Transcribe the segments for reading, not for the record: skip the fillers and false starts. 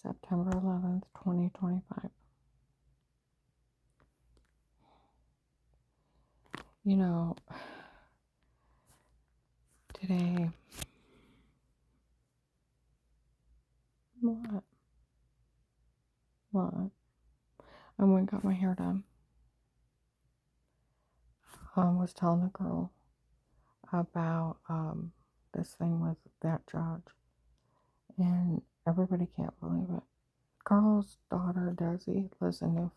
September 11th, 2025. You know, today, what? What? I went and got my hair done. I was telling the girl about this thing with that judge, and everybody can't believe it. Carl's daughter, Desi, lives in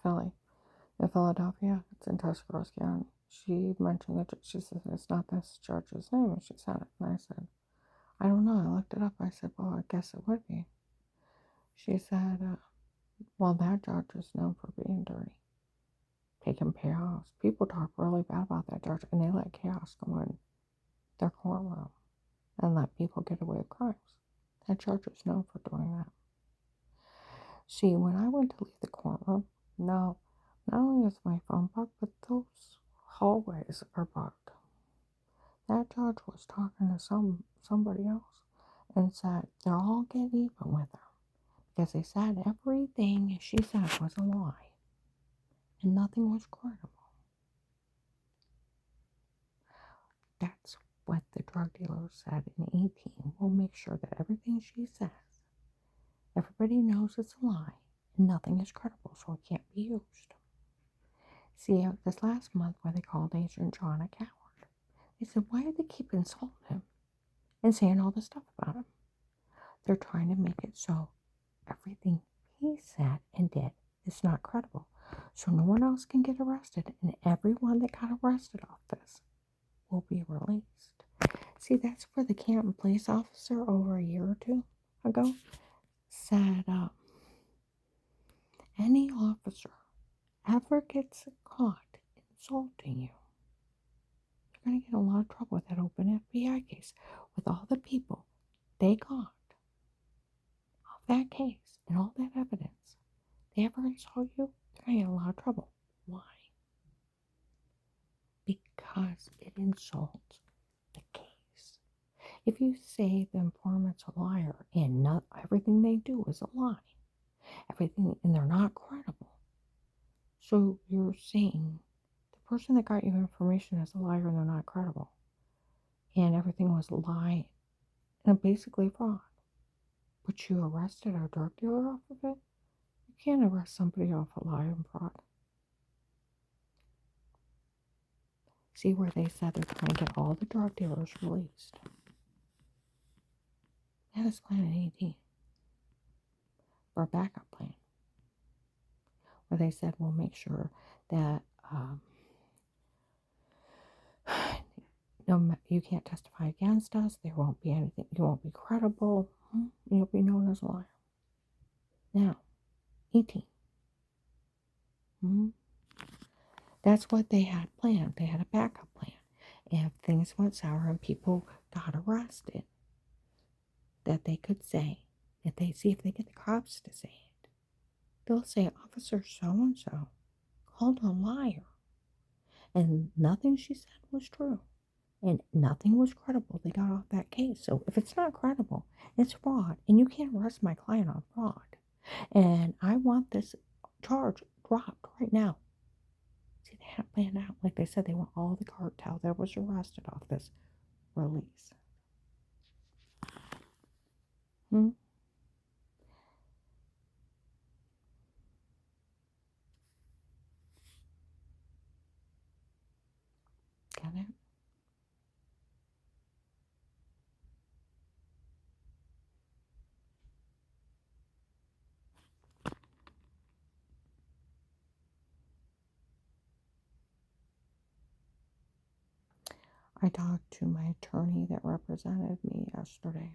Philly, in Philadelphia. It's in Tuscarawas County. She mentioned that she said it's not this judge's name, and she said it. And I said, I don't know. I looked it up. I said, well, I guess it would be. She said, well, that judge is known for being dirty, taking chaos. People talk really bad about that judge, and they let chaos go in their courtroom and let people get away with crimes. That judge is known for doing that. See, when I went to leave the courtroom, now, not only is my phone bugged, but those hallways are bugged. That judge was talking to somebody else and said they're all getting even with her because they said everything she said was a lie and nothing was credible. That's what the drug dealer said in 18. We'll make sure that everything she says, everybody knows it's a lie and nothing is credible, so it can't be used. See, this last month when they called Agent John a coward, they said, why do they keep insulting him and saying all this stuff about him? They're trying to make it so everything he said and did is not credible. So no one else can get arrested, and everyone that got arrested off this will be released. See, that's where the Canton police officer over a year or two ago said, any officer ever gets caught insulting you, you're going to get in a lot of trouble with that open FBI case. With all the people they got off that case and all that evidence, they ever insult you, they're going to get in a lot of trouble. Why? Because it insults the case. If you say the informant's a liar and not everything they do is a lie, everything, and they're not credible, so you're saying the person that got you information is a liar and they're not credible, and everything was a lie and basically fraud, but you arrested a drug dealer off of it? You can't arrest somebody off a lie and fraud. See where they said they're trying to get all the drug dealers released. That is Planet 18. Or a backup plan. Where they said we'll make sure that no, you can't testify against us. There won't be anything. You won't be credible. You'll be known as a liar. Now, 18. That's what they had planned. They had a backup plan. If things went sour and people got arrested, that they could say, that they see if they get the cops to say it. They'll say, Officer so-and-so called a liar. And nothing she said was true. And nothing was credible. They got off that case. So if it's not credible, it's fraud. And you can't arrest my client on fraud. And I want this charge dropped right now. See, they had planned out. Like they said, they want all the cartel that was arrested off this release. Get it? I talked to my attorney that represented me yesterday.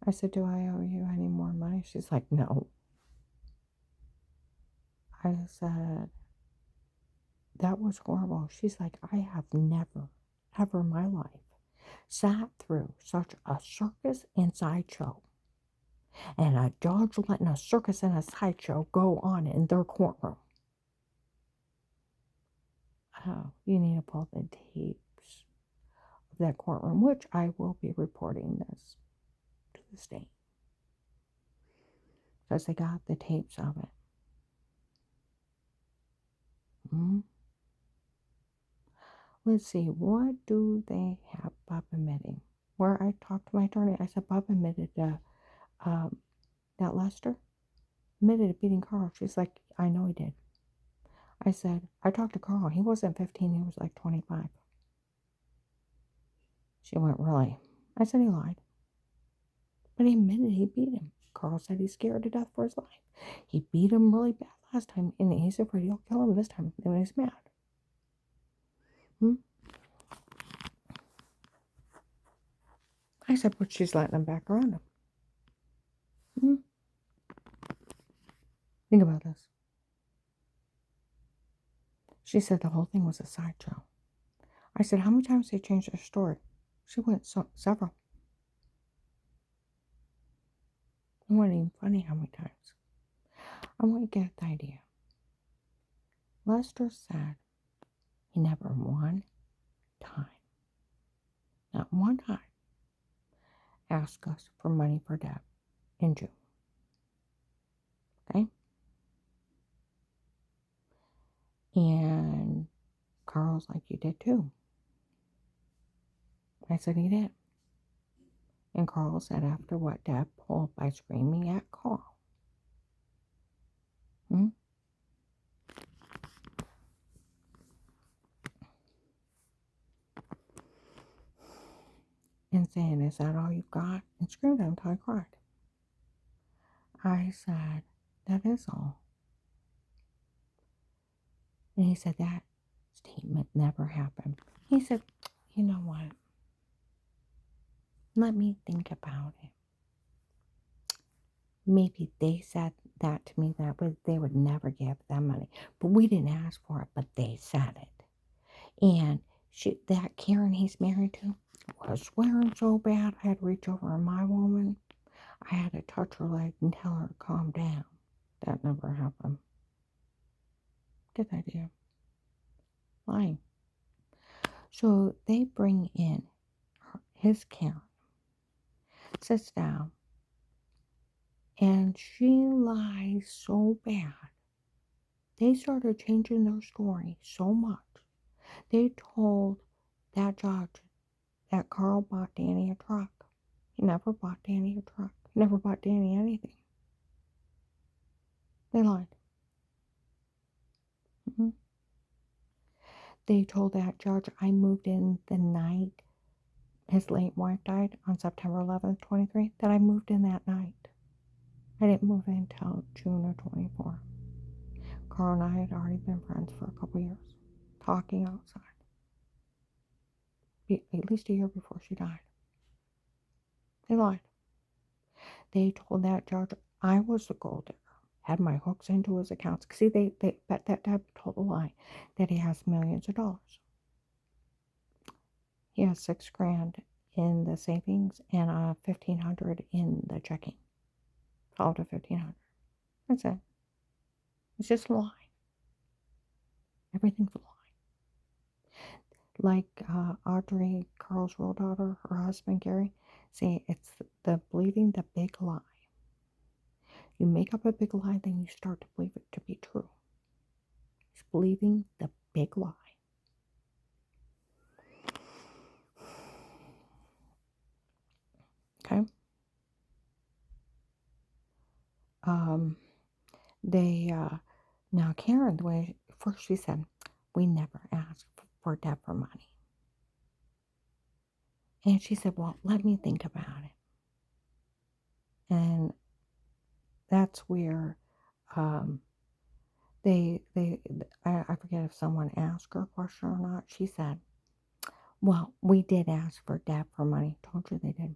I said, do I owe you any more money? She's like, no. I said, that was horrible. She's like, I have never, ever in my life sat through such a circus and sideshow. And a judge letting a circus and a sideshow go on in their courtroom. Oh, you need to pull the tapes of that courtroom, which I will be reporting this to the state. because they got the tapes of it. Hmm? Let's see, what do they have Bob admitting? Where I talked to my attorney, I said, Bob admitted um, that Lester admitted to beating Carl. She's like, I know he did. I said, I talked to Carl. He wasn't 15, he was like 25. She went, really? I said, he lied. But he admitted he beat him. Carl said he's scared to death for his life. He beat him really bad last time, and he's afraid he'll kill him this time when he's mad. Hmm? I said, but she's letting him back around him. Hmm? Think about this. She said the whole thing was a sideshow. I said, how many times they changed their story? She went, several. It wasn't even funny how many times. I want you to get the idea. Lester said he never one time, not one time, asked us for money for Deb in June. Okay? And Carl's like, you did too. I said he did. And Carl said after what Deb pulled by screaming at Carl. Hmm? And saying, is that all you got? And screamed at him until I cried. I said, that is all. And he said, that statement never happened. He said, you know what? Let me think about it. Maybe they said that to me that they would never give them money. But we didn't ask for it, but they said it. And that Karen he's married to was swearing so bad I had to reach over on my woman. I had to touch her leg and tell her to calm down. That never happened. Get the idea. Lying. So they bring in his Karen, sits down, and she lies so bad. They started changing their story so much. They told that judge that Carl bought Danny a truck. He never bought Danny a truck. He never bought Danny anything. They lied. Mm-hmm. They told that judge I moved in the night his late wife died on September 11th, 23, that I moved in that night. I didn't move in until June of 24. Carl and I had already been friends for a couple years, talking outside. At least a year before she died. They lied. They told that judge I was the gold digger, had my hooks into his accounts. See, they bet that Deb told a lie that he has millions of dollars. He has $6,000 in the savings and $1,500 in the checking. 12 to 1,500. That's it. It's just a lie. Everything's a lie. Like Audrey, Carl's real daughter, her husband Gary, say it's believing the big lie. You make up a big lie, then you start to believe it to be true. It's believing the big lie. Okay? Now Karen, the way, first she said, we never asked for Deb for money. And she said, well, let me think about it. And that's where I forget if someone asked her a question or not. She said, well, we did ask for Deb for money. Told you they did.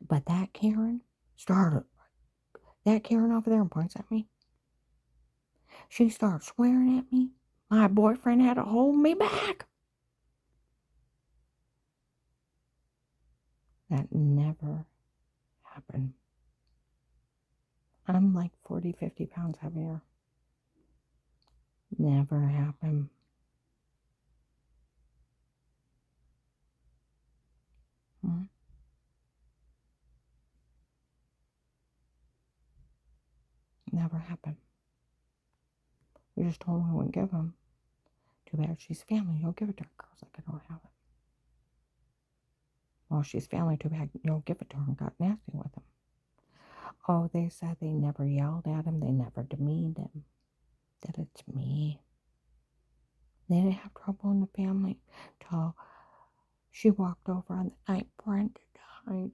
But that Karen over there and points at me. She starts swearing at me. My boyfriend had to hold me back. That never happened. I'm like 40, 50 pounds heavier. Never happened. Hmm? never happened. We just told him we wouldn't give him. Too bad she's family. You'll give it to her. Girl's like, I don't have it. Well, she's family. Too bad you'll give it to her, and got nasty with him. Oh, they said they never yelled at him. They never demeaned him. That it's me. They didn't have trouble in the family till she walked over on the night Brenda died,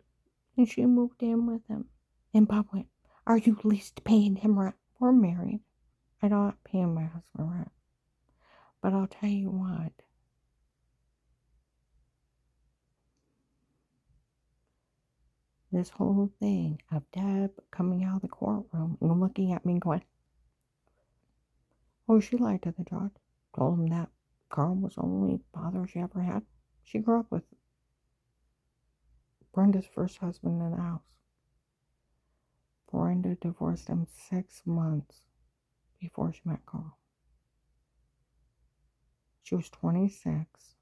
and she moved in with him. And Bob went, are you at least paying him rent? We're married. I'm not paying my husband rent. But I'll tell you what. This whole thing of Deb coming out of the courtroom and looking at me and going, oh, she lied to the judge. Told him that Carl was the only father she ever had. She grew up with Brenda's first husband in the house. Brenda divorced him 6 months before she met Carl. She was 26,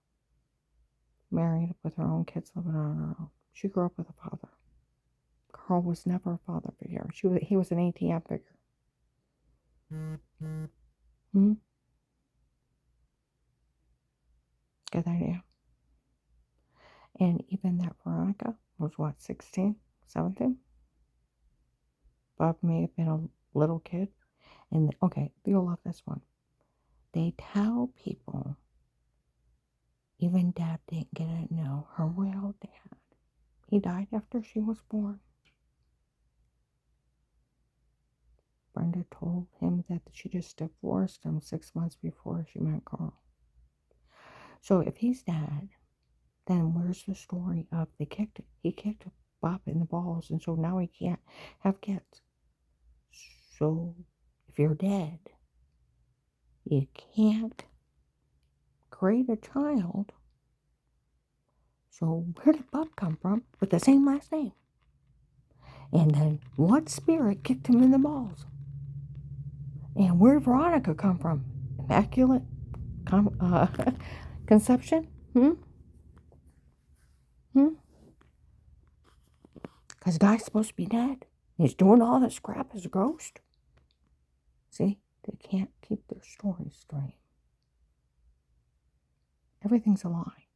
married with her own kids, living on her own. She grew up with a father. Carl was never a father figure. He was an ATM figure. Good idea. And even that Veronica was what, 16, 17? Bob may have been a little kid. And okay, you'll love this one. They tell people, even Deb didn't get to know her real dad. He died after she was born. Brenda told him that she just divorced him 6 months before she met Carl. So if he's dead, then where's the story of he kicked Bob in the balls, and so now he can't have kids. So if you're dead, you can't create a child. So where did Bob come from with the same last name? And then what spirit kicked him in the balls? And where did Veronica come from? Immaculate conception? Because the guy's supposed to be dead. He's doing all this crap as a ghost. See, they can't keep their stories straight. Everything's a lie.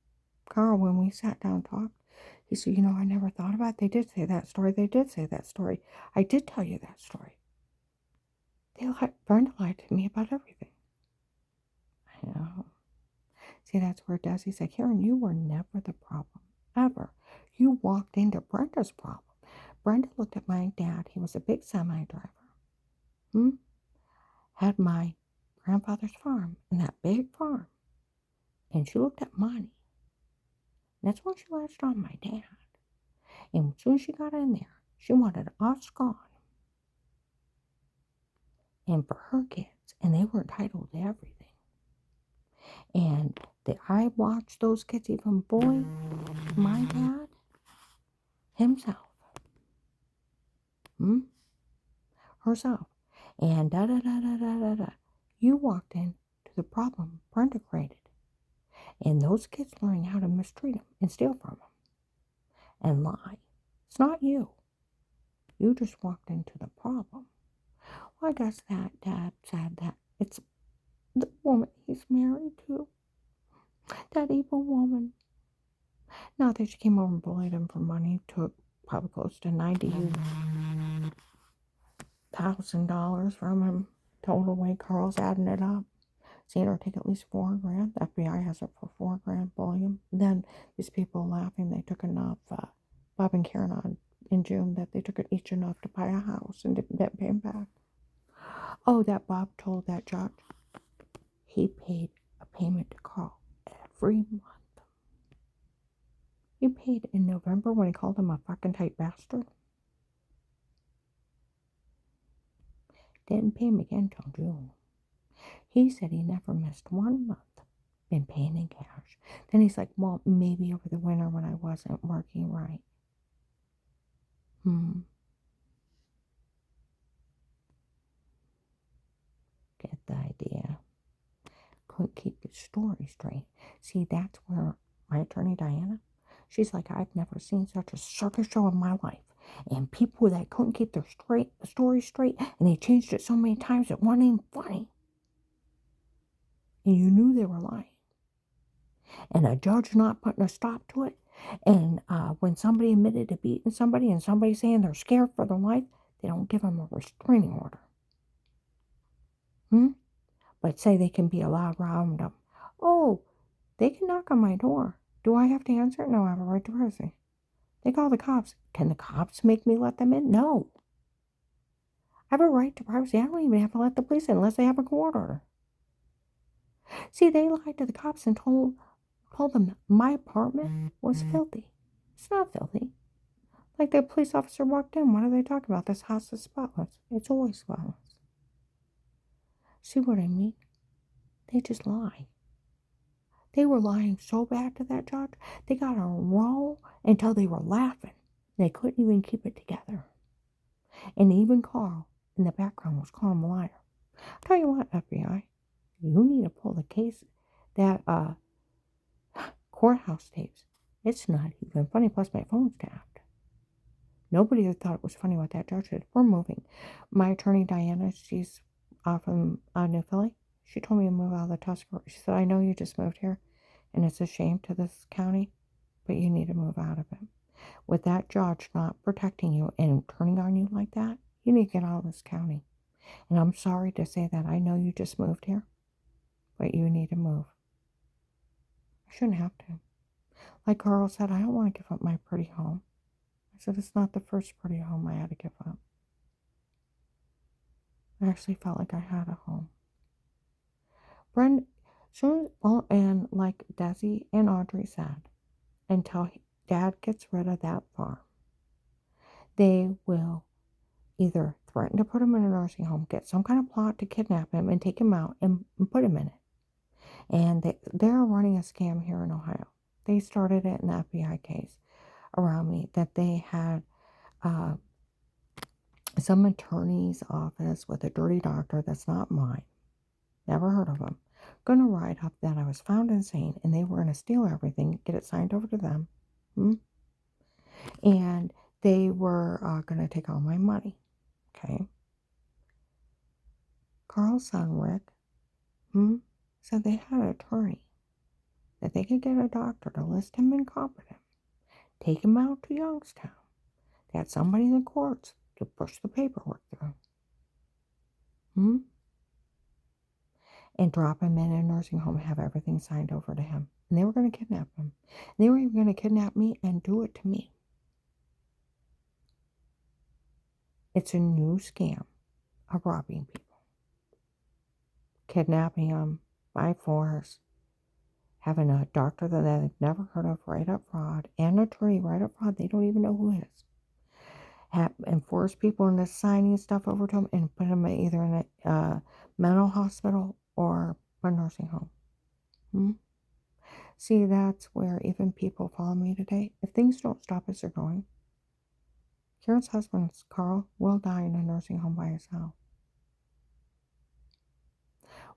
Carl, when we sat down and talked, he said, I never thought about it. They did say that story. They did say that story. I did tell you that story. Brenda lied to me about everything. I know. See, that's where Desi's like, Karen, you were never the problem. Ever. You walked into Brenda's problem. Brenda looked at my dad. He was a big semi-driver. Had my grandfather's farm, and that big farm. And she looked at money. That's when she latched on my dad. And as soon as she got in there, she wanted us gone. And for her kids. And they were entitled to everything. And I watched those kids even bully my dad himself. Herself. And da-da-da-da-da-da-da. You walked into the problem Brenda created. And those kids learning how to mistreat them and steal from them. And lie. It's not you. You just walked into the problem. Well, I guess that Dad said that it's the woman he's married to. That evil woman. Not that she came over and bullied him for money. Took probably close to $90,000 from him. Total way Carl's adding it up. Seen her take at least $4,000. The FBI has it for $4,000 bullying. Then these people laughing, they took enough, Bob and Karen on in June, that they took it each enough to buy a house and didn't pay him back. Oh, that Bob told that judge he paid a payment to Carl every month. He paid in November when he called him a fucking tight bastard. Didn't pay him again till June. He said he never missed 1 month. Been paying in cash. Then he's like, well, maybe over the winter when I wasn't working right. Get the idea. Couldn't keep the story straight. See, that's where my attorney Diana, she's like, I've never seen such a circus show in my life. And people that couldn't keep their story straight, and they changed it so many times it wasn't even funny. And you knew they were lying. And a judge not putting a stop to it. And when somebody admitted to beating somebody and somebody saying they're scared for their life, they don't give them a restraining order. But say they can be allowed around them. Oh, they can knock on my door. Do I have to answer it? No, I have a right to privacy. They call the cops. Can the cops make me let them in? No. I have a right to privacy. I don't even have to let the police in unless they have a court order. See, they lied to the cops and told them my apartment was filthy. It's not filthy. Like the police officer walked in. What are they talking about? This house is spotless. It's always spotless. See what I mean? They just lie. They were lying so bad to that judge, they got on a roll until they were laughing. They couldn't even keep it together. And even Carl in the background was calling him a liar. I'll tell you what, FBI, you need to pull the case, that courthouse tapes. It's not even funny, plus my phone's tapped. Nobody thought it was funny what that judge did. We're moving. My attorney, Diana, she's from New Philly. She told me to move out of the Tuscarora. She said, I know you just moved here, and it's a shame to this county, but you need to move out of it. With that judge not protecting you and turning on you like that, you need to get out of this county. And I'm sorry to say that. I know you just moved here, but you need to move. I shouldn't have to. Like Carl said, I don't want to give up my pretty home. I said, it's not the first pretty home I had to give up. I actually felt like I had a home. And like Desi and Audrey said, until Dad gets rid of that farm, they will either threaten to put him in a nursing home, get some kind of plot to kidnap him and take him out and put him in it. And they're running a scam here in Ohio. They started it in the FBI case around me, that they had some attorney's office with a dirty doctor that's not mine. Never heard of him. Gonna write up that I was found insane and they were gonna steal everything, get it signed over to them. And they were gonna take all my money. Okay. Carl's son, Rick, said they had an attorney, that they could get a doctor to list him incompetent, take him out to Youngstown. They had somebody in the courts to push the paperwork through. And drop him in a nursing home and have everything signed over to him. And they were going to kidnap him. And they were even going to kidnap me and do it to me. It's a new scam of robbing people. Kidnapping them by force. Having a doctor that they've never heard of write up fraud. And an attorney write up fraud they don't even know who it is. And force people into signing stuff over to them and put them either in a mental hospital or a nursing home. See, that's where even people follow me today. If things don't stop as they're going, Karen's husband, Carl, will die in a nursing home by himself.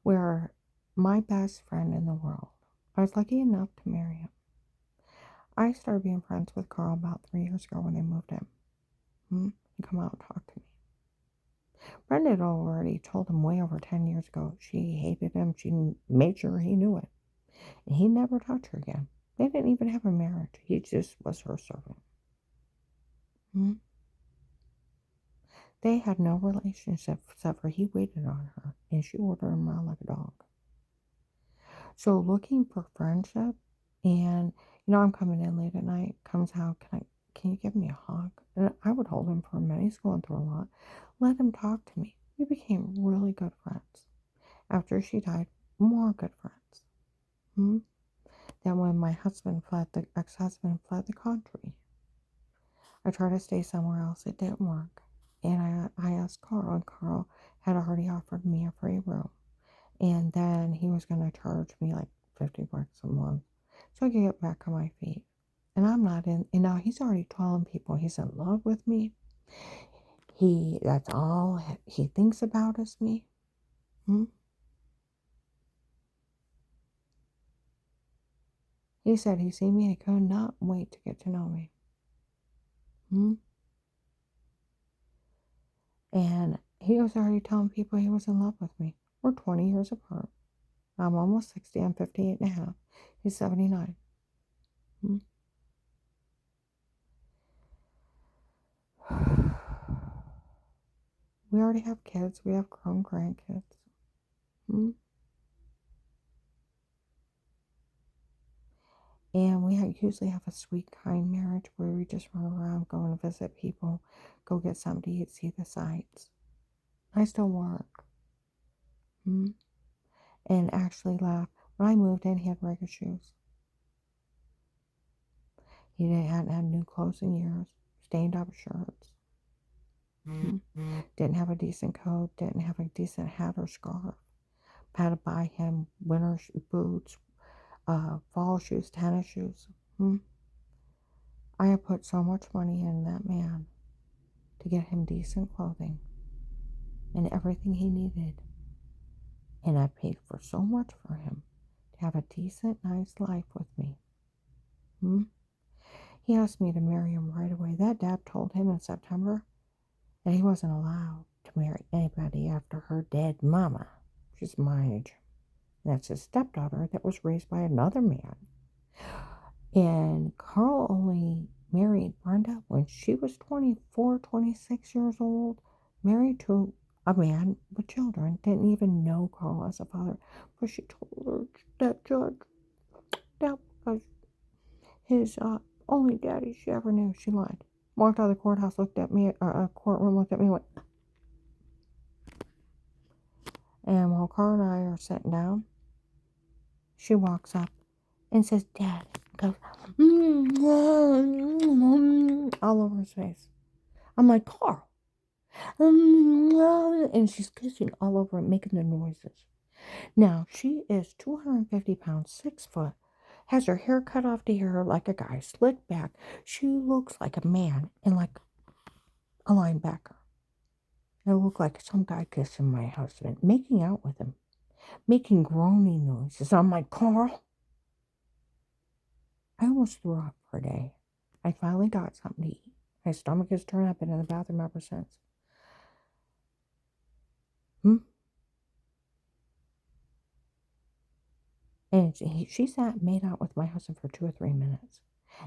Where my best friend in the world, I was lucky enough to marry him. I started being friends with Carl about 3 years ago when they moved in. He come out and talk to me. Brenda had already told him way over 10 years ago she hated him. She made sure he knew it. And he never touched her again. They didn't even have a marriage. He just was her servant. They had no relationship except for he waited on her and she ordered him around like a dog. So looking for friendship, and I'm coming in late at night, comes out, can you give me a hug? And I would hold him for a minute. He's going through a lot. Let him talk to me. We became really good friends. After she died, more good friends. Then when my ex-husband fled the country, I tried to stay somewhere else. It didn't work. And I asked Carl, and Carl had already offered me a free room. And then he was going to charge me like $50 a month so I could get back on my feet. And I'm not in, and now he's already telling people he's in love with me. That's all he thinks about is me. He said he seen me and he could not wait to get to know me. And he was already telling people he was in love with me. We're 20 years apart. I'm almost 60. I'm 58 and a half. He's 79. Hmm. We already have kids. We have grown grandkids. Hmm. And we usually have a sweet, kind marriage where we just run around, go and visit people, go get something to eat, see the sights. I still work. Hmm. And actually laugh. When I moved in, he had regular shoes. He hadn't had new clothes in years. Stained up shirts. Hmm. Didn't have a decent coat. Didn't have a decent hat or scarf. Had to buy him winter boots, fall shoes, tennis shoes. Hmm. I have put so much money in that man to get him decent clothing and everything he needed. And I paid for so much for him to have a decent, nice life with me. Hmm? He asked me to marry him right away. That dad told him in September that he wasn't allowed to marry anybody after her dead mama. She's my age. That's his stepdaughter that was raised by another man. And Carl only married Brenda when she was 24, 26 years old, married to a man with children, didn't even know Carl as a father. But she told her that judge that was his only daddy she ever knew. She lied. Walked out of the courthouse, looked at me, courtroom, looked at me, went. And while Carl and I are sitting down, she walks up and says, Dad, goes, all over his face. I'm like, Carl. And she's kissing all over it, making the noises. Now, she is 250 pounds, 6 foot, has her hair cut off to here like a guy, slicked back. She looks like a man and like a linebacker. It looked like some guy kissing my husband, making out with him, making groaning noises. I'm like, Carl. I almost threw up for a day. I finally got something to eat. My stomach is turned up and in the bathroom ever since. And she sat and made out with my husband for 2 or 3 minutes.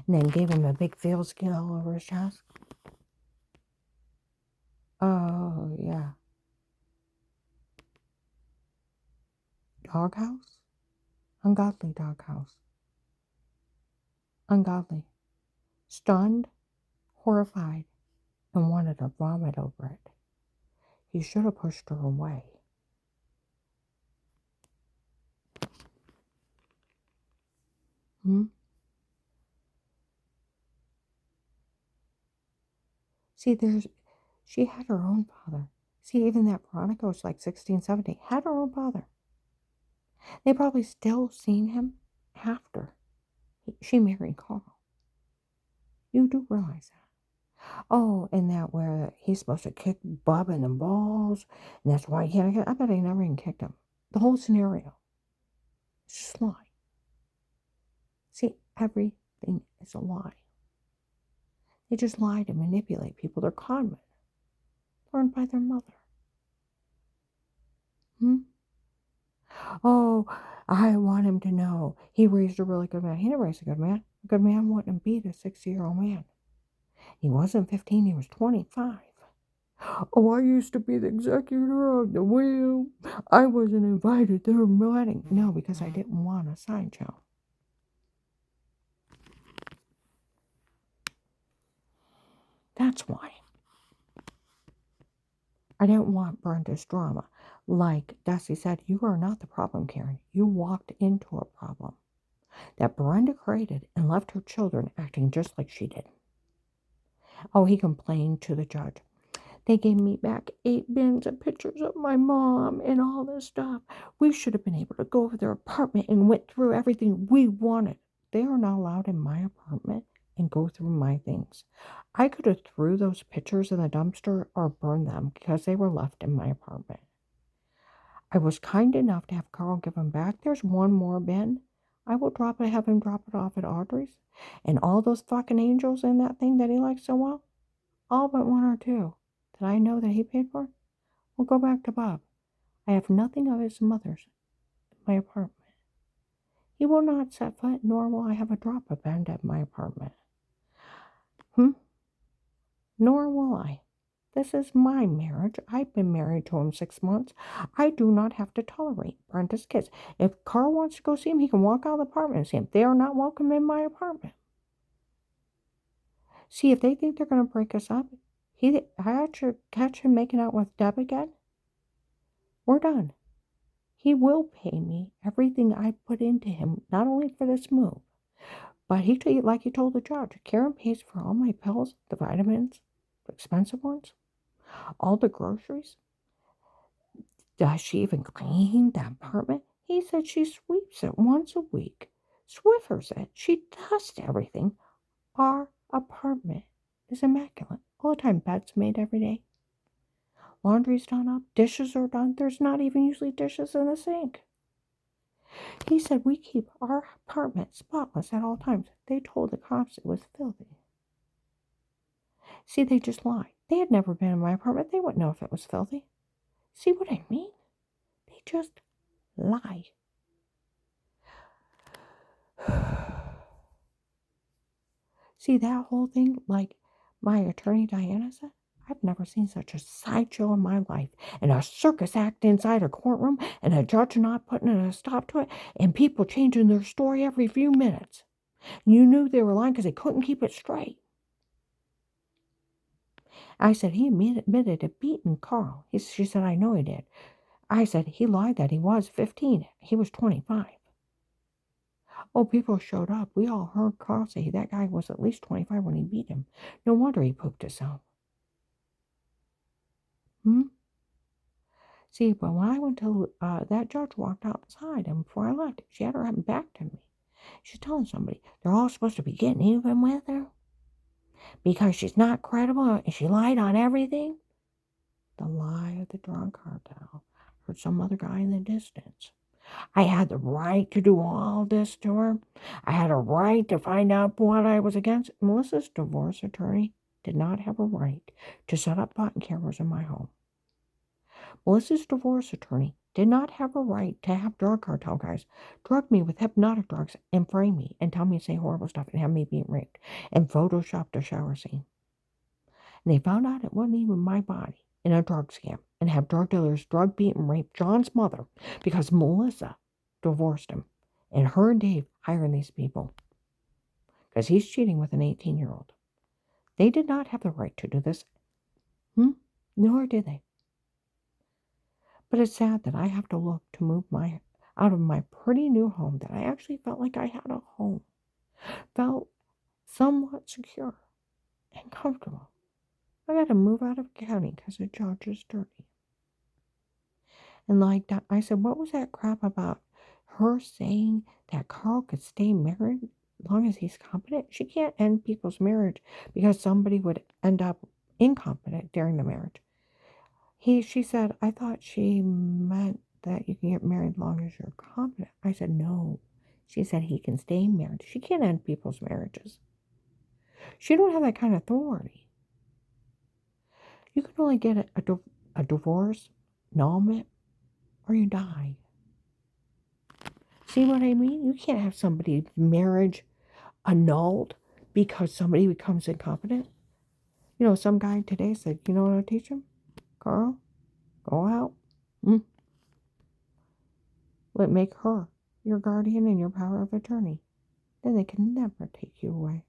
And then gave him a big veil skin all over his chest. Oh, yeah. Doghouse? Ungodly doghouse. Ungodly. Stunned, horrified, and wanted to vomit over it. He should have pushed her away. Hmm? See, she had her own father. See, even that Veronica was like 16, 17, had her own father. They probably still seen him after she married Carl. You do realize that. Oh, and that where he's supposed to kick Bub in the balls, and that's why he I bet he never even kicked him. The whole scenario. It's just a lie. See, everything is a lie. They just lie to manipulate people. They're con men. Learned by their mother. Hmm? Oh, I want him to know he raised a really good man. He didn't raise a good man. A good man wouldn't beat a 60-year-old man. He wasn't 15, he was 25. Oh, I used to be the executor of the will. I wasn't invited to her wedding. No, because I didn't want a sideshow. That's why. I didn't want Brenda's drama. Like Dusty said, you are not the problem, Karen. You walked into a problem that Brenda created and left her children acting just like she did. Oh, he complained to the judge. They gave me back 8 bins of pictures of my mom and all this stuff. We should have been able to go over their apartment and went through everything we wanted. They are not allowed in my apartment and go through my things. I could have threw those pictures in the dumpster or burned them because they were left in my apartment. I was kind enough to have Carl give them back. There's one more bin. I will have him drop it off at Audrey's. And all those fucking angels in that thing that he likes so well, all but 1 or 2. that I know that he paid for? Well, go back to Bob. I have nothing of his mother's in my apartment. He will not set foot, nor will I have a drop of bend at my apartment. Nor will I. This is my marriage. I've been married to him 6 months. I do not have to tolerate Brenda's kids. If Carl wants to go see him, he can walk out of the apartment and see him. They are not welcome in my apartment. See, if they think they're going to break us up, I should catch him making out with Deb again. We're done. He will pay me everything I put into him, not only for this move, but like he told the judge, Karen pays for all my pills, the vitamins, the expensive ones, all the groceries. Does she even clean the apartment? He said she sweeps it once a week. Swiffers it. She dusts everything. Our apartment is immaculate. All the time, beds made every day. Laundry's done up. Dishes are done. There's not even usually dishes in the sink. He said we keep our apartment spotless at all times. They told the cops it was filthy. See, they just lied. They had never been in my apartment. They wouldn't know if it was filthy. See what I mean? They just lie. See, that whole thing, like my attorney Diana said, I've never seen such a sideshow in my life, and a circus act inside a courtroom, and a judge not putting a stop to it, and people changing their story every few minutes. You knew they were lying because they couldn't keep it straight. I said, he admitted to beating Carl. She said, I know he did. I said, he lied that he was 15. He was 25. Oh, people showed up. We all heard Carl say that guy was at least 25 when he beat him. No wonder he pooped himself. See, but when I went to, that judge walked outside, and before I left, she had her back to me. She's telling somebody they're all supposed to be getting even with her because she's not credible and she lied on everything. The lie of the drug cartel. Heard some other guy in the distance. I had the right to do all this to her. I had a right to find out what I was against. Melissa's divorce attorney did not have a right to set up button cameras in my home. Melissa's divorce attorney did not have a right to have drug cartel guys drug me with hypnotic drugs and frame me and tell me to say horrible stuff and have me being raped and photoshopped a shower scene. And they found out it wasn't even my body in a drug scam and have drug dealers drug, beat, and rape John's mother because Melissa divorced him. And her and Dave hiring these people because he's cheating with an 18-year-old. They did not have the right to do this. Nor did they. But it's sad that I have to look to move out of my pretty new home that I actually felt like I had a home. Felt somewhat secure and comfortable. I got to move out of county because the judge is dirty. And like that, I said, what was that crap about her saying that Carl could stay married as long as he's competent? She can't end people's marriage because somebody would end up incompetent during the marriage. She said, I thought she meant that you can get married as long as you're competent. I said, no. She said he can stay married. She can't end people's marriages. She don't have that kind of authority. You can only get a divorce, annulment, or you die. See what I mean? You can't have somebody's marriage annulled because somebody becomes incompetent. You know, some guy today said, you know what I'll teach him? Carl, go out. Make her your guardian and your power of attorney. Then they can never take you away.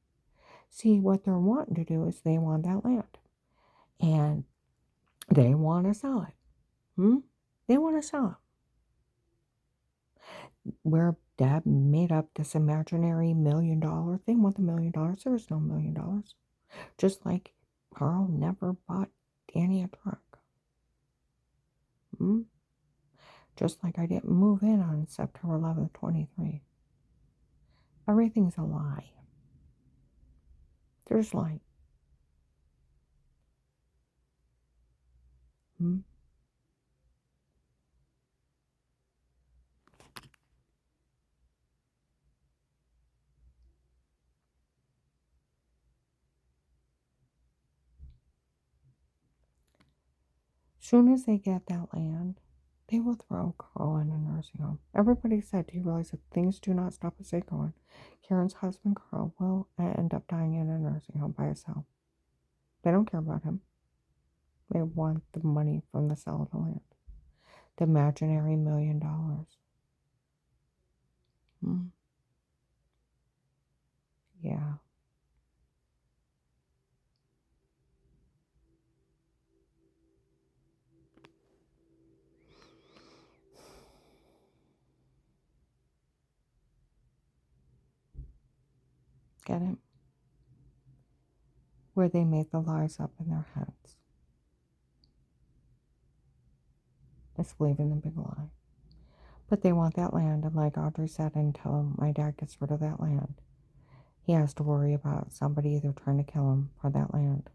See, what they're wanting to do is they want that land. And they want to sell it. They want to sell it. Where Dad made up this imaginary $1 million. They want the $1 million. There is no $1 million. Just like Carl never bought Danny a truck. Just like I didn't move in on September 11th, 23. Everything's a lie. There's light. Soon as they get that land, they will throw Carl in a nursing home. Everybody said, do you realize that things do not stop as they go on? Karen's husband, Carl, will end up dying in a nursing home by himself. They don't care about him. They want the money from the sale of the land. The imaginary $1 million. Yeah. Get it? Where they made the lies up in their heads. It's believing the big lie. But they want that land, and like Audrey said, until my dad gets rid of that land, he has to worry about somebody either trying to kill him for that land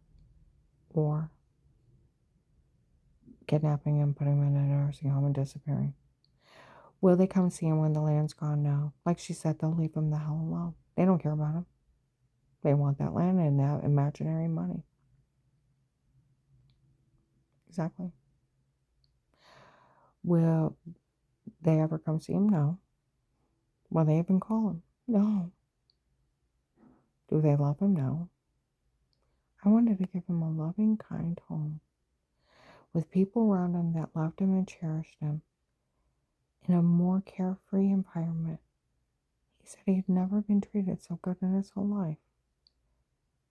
or kidnapping him, putting him in a nursing home, and disappearing. Will they come see him when the land's gone? No. Like she said, they'll leave him the hell alone. They don't care about him. They want that land and that imaginary money. Exactly. Will they ever come see him? No. Will they even call him? No. Do they love him? No. I wanted to give him a loving, kind home with people around him that loved him and cherished him in a more carefree environment. He said he had never been treated so good in his whole life.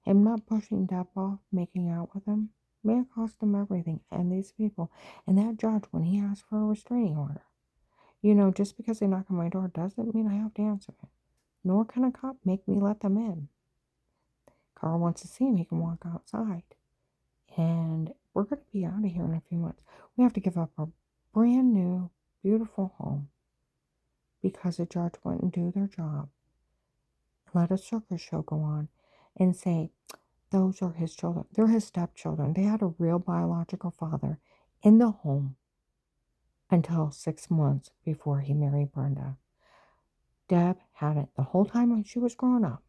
Him not pushing Deb off, making out with him, may have cost him everything and these people. And that judge, when he asked for a restraining order, just because they knock on my door doesn't mean I have to answer it. Nor can a cop make me let them in. Carl wants to see him, he can walk outside. And we're going to be out of here in a few months. We have to give up our brand new, beautiful home because the judge wouldn't do their job. Let a circus show go on and say, those are his children. They're his stepchildren. They had a real biological father in the home until 6 months before he married Brenda. Deb had it the whole time when she was growing up.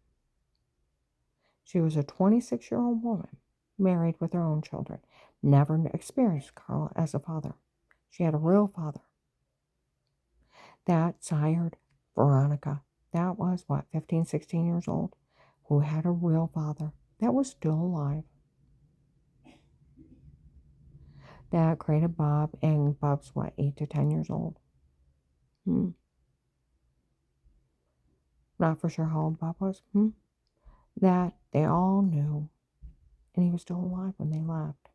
She was a 26-year-old woman, married with her own children. Never experienced Carl as a father. She had a real father. That sired Veronica. That was, 15, 16 years old, who had a real father that was still alive. That created Bob, and Bob's, 8 to 10 years old. Not for sure how old Bob was. That they all knew. And he was still alive when they left.